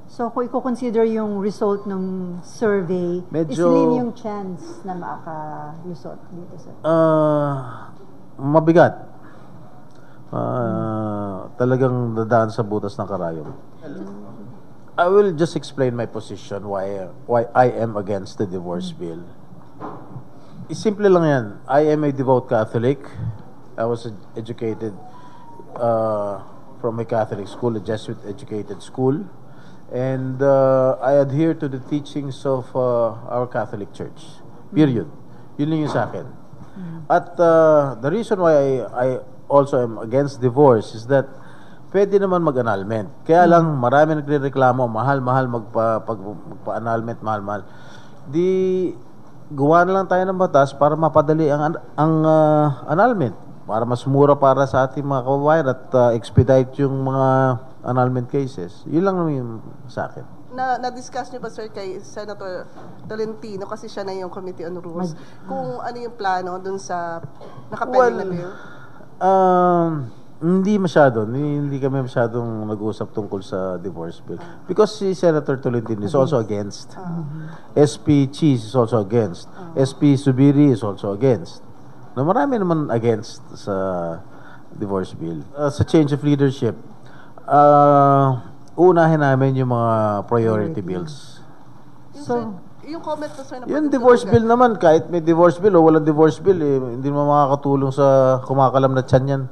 So kung i-consider yung result ng survey, slim yung chance na makalusot dito, sir? Mabigat. Talagang dadaan sa butas ng karayom. I will just explain my position why I am against the divorce bill. Simple lang yan. I am a devout Catholic. I was educated from a Catholic school, a Jesuit-educated school. And I adhere to the teachings of our Catholic Church. Period. Yun lang yung sa akin. At the reason why I also am against divorce is that pwede naman mag-annulment. Kaya lang marami nagrereklamo, mahal-mahal magpa-annulment, mahal-mahal. Di gawa na lang tayo ng batas para mapadali ang annulment. Para mas mura para sa ating mga kababayan at expedite yung mga annulment cases. Yun lang naman yung sa akin. Na-discuss niyo ba, sir, kay Senator Tolentino, kasi siya na yung Committee on Rules, kung ano yung plano dun sa nakapending na bill? Hindi masyado. Hindi kami masyadong nag-uusap tungkol sa divorce bill. Because si Senator Tolentino is also against. SP Cheese is also against. SP Subiri is also against. Na marami naman against sa divorce bill. Sa change of leadership, unahin namin yung mga priority bills. So, yung comment po, sir, na yung divorce bill naman, kahit may divorce bill o walang divorce bill, hindi naman makakatulong sa kumakalam na tiyan yan.